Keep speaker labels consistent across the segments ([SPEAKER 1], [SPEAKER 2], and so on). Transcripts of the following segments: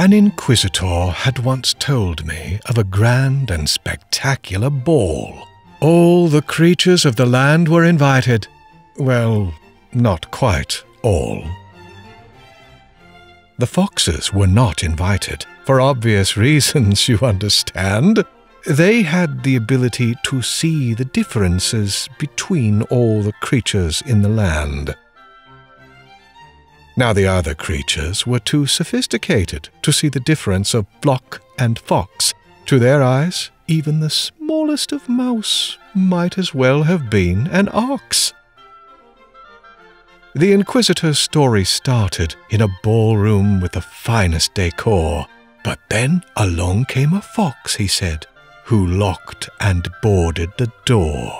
[SPEAKER 1] An inquisitor had once told me of a grand and spectacular ball. All the creatures of the land were invited. Well, not quite all. The foxes were not invited, for obvious reasons, you understand. They had the ability to see the differences between all the creatures in the land. Now the other creatures were too sophisticated to see the difference of flock and fox. To their eyes, even the smallest of mouse might as well have been an ox. The inquisitor's story started in a ballroom with the finest decor, but then along came a fox, he said, who locked and boarded the door.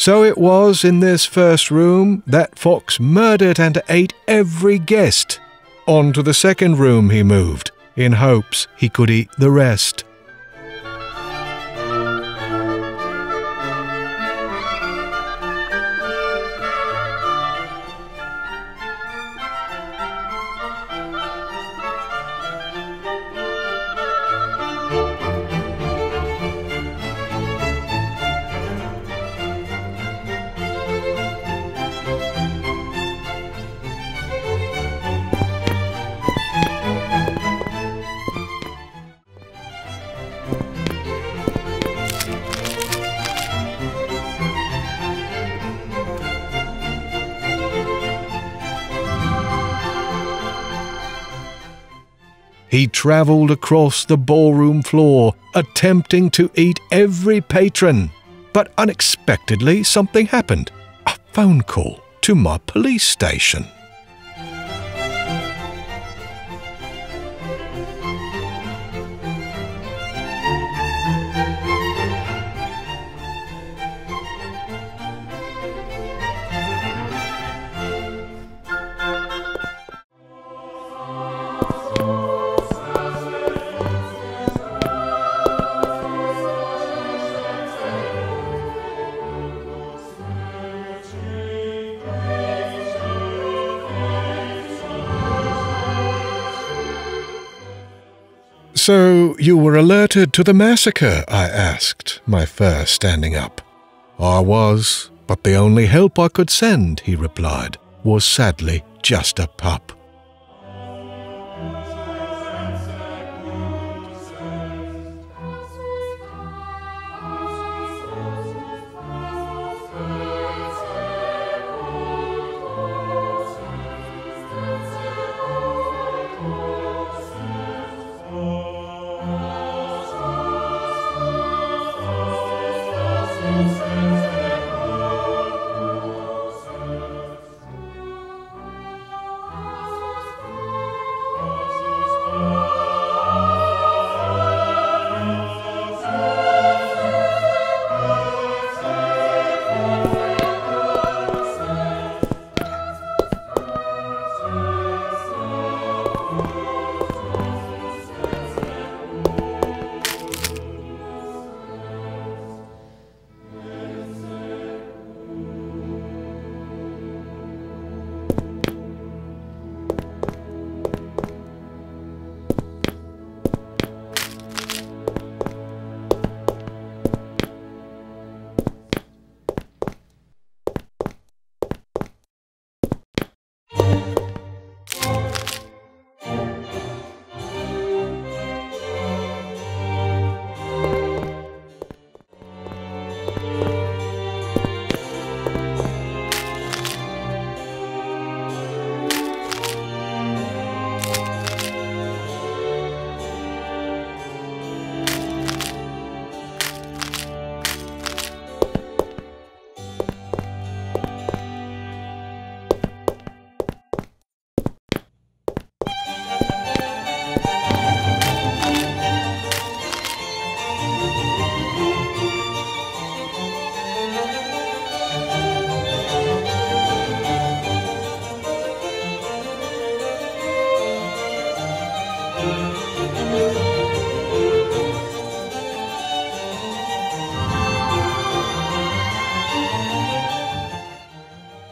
[SPEAKER 1] So it was in this first room that Fox murdered and ate every guest. On to the second room he moved, in hopes he could eat the rest. He travelled across the ballroom floor, attempting to eat every patron. But unexpectedly, something happened. A phone call to my police station. "So you were alerted to the massacre?" I asked, my fur standing up. "I was, but the only help I could send," he replied, "was sadly just a pup."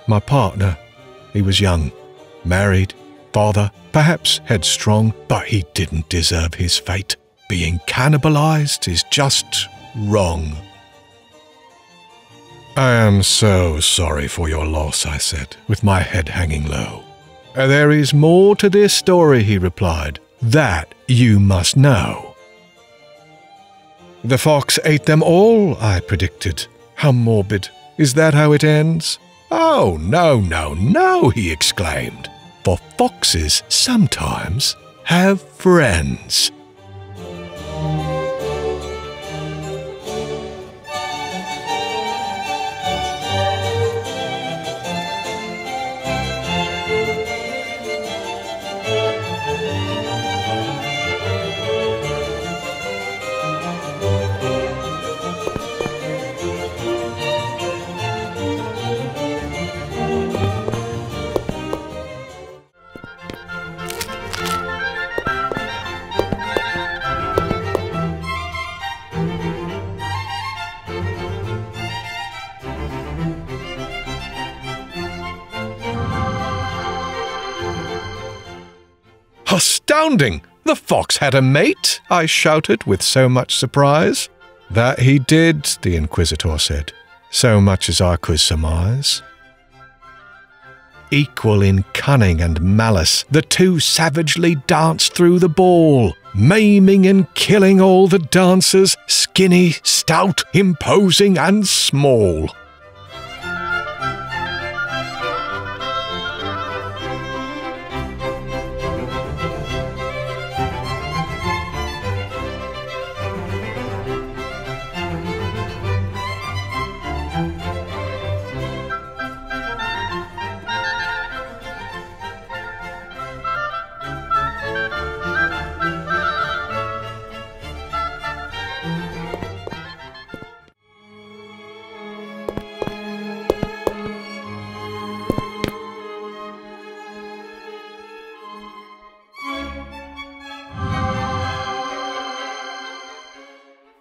[SPEAKER 1] My partner, he was young, married, father, perhaps headstrong, but he didn't deserve his fate. Being cannibalized is just wrong. I am so sorry for your loss, I said, with my head hanging low. There is more to this story, he replied, that you must know. The fox ate them all, I predicted. How morbid. Is that how it ends? Oh, no, no, no, he exclaimed. For foxes sometimes have friends. Astounding! The fox had a mate, I shouted with so much surprise. That he did, the inquisitor said, so much as I could surmise. Equal in cunning and malice, the two savagely danced through the ball, maiming and killing all the dancers, skinny, stout, imposing and small.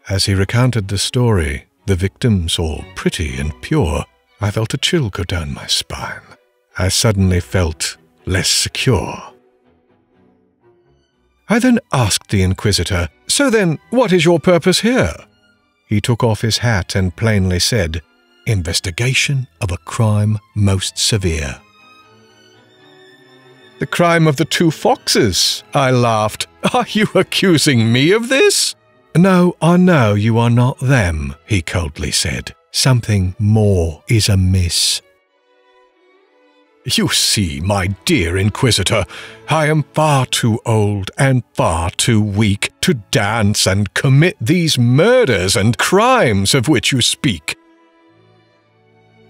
[SPEAKER 1] As he recounted the story, the victims all pretty and pure, I felt a chill go down my spine. I suddenly felt less secure. I then asked the inquisitor, "So then, what is your purpose here?" He took off his hat and plainly said, "Investigation of a crime most severe." "The crime of the two foxes," I laughed. "Are you accusing me of this?" "No, I know you are not them," he coldly said. "Something more is amiss." "You see, my dear inquisitor, I am far too old and far too weak to dance and commit these murders and crimes of which you speak."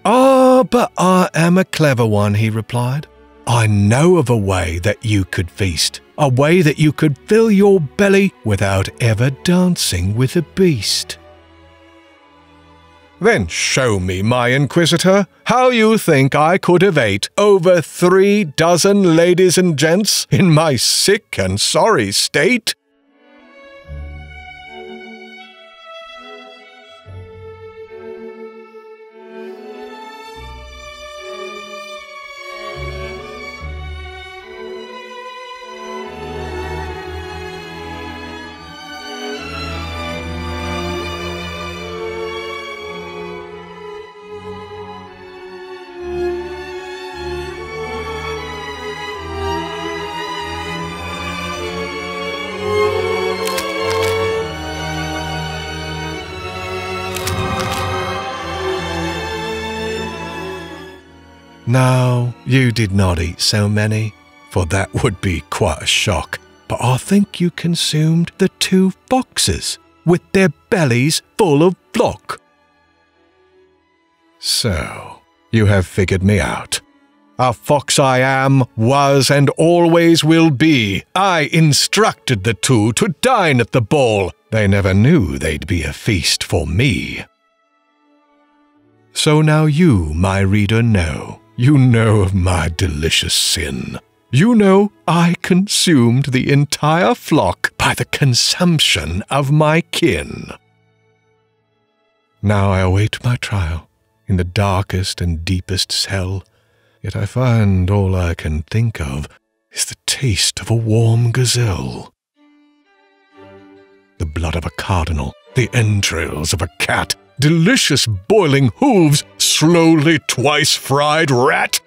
[SPEAKER 1] "Ah, but I am a clever one," he replied. "I know of a way that you could feast, a way that you could fill your belly without ever dancing with a beast." "Then show me, my inquisitor, how you think I could have ate over 3 dozen ladies and gents in my sick and sorry state." "No, you did not eat so many, for that would be quite a shock. But I think you consumed the 2 foxes, with their bellies full of flock." "So, you have figured me out. A fox I am, was, and always will be. I instructed the 2 to dine at the ball. They never knew they'd be a feast for me. So now you, my reader, know. You know of my delicious sin. You know I consumed the entire flock by the consumption of my kin. Now I await my trial in the darkest and deepest cell, Yet I find all I can think of is the taste of a warm gazelle. The blood of a cardinal, the entrails of a cat, delicious boiling hooves, slowly twice fried rat.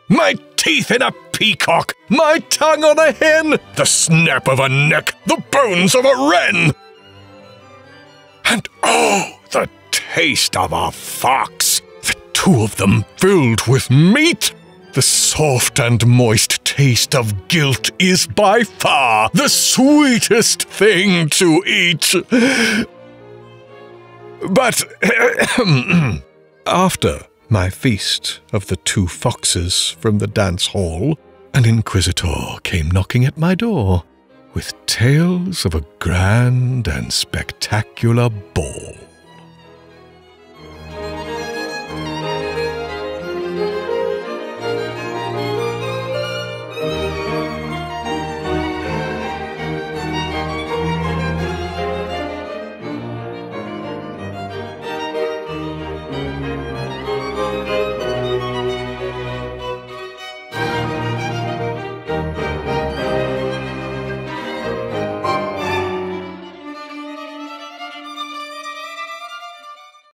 [SPEAKER 1] My teeth in a peacock, my tongue on a hen, the snap of a neck, the bones of a wren. And oh, the taste of a fox, the two of them filled with meat. The soft and moist taste of guilt is by far the sweetest thing to eat. But after my feast of the two foxes from the dance hall, an inquisitor came knocking at my door with tales of a grand and spectacular ball.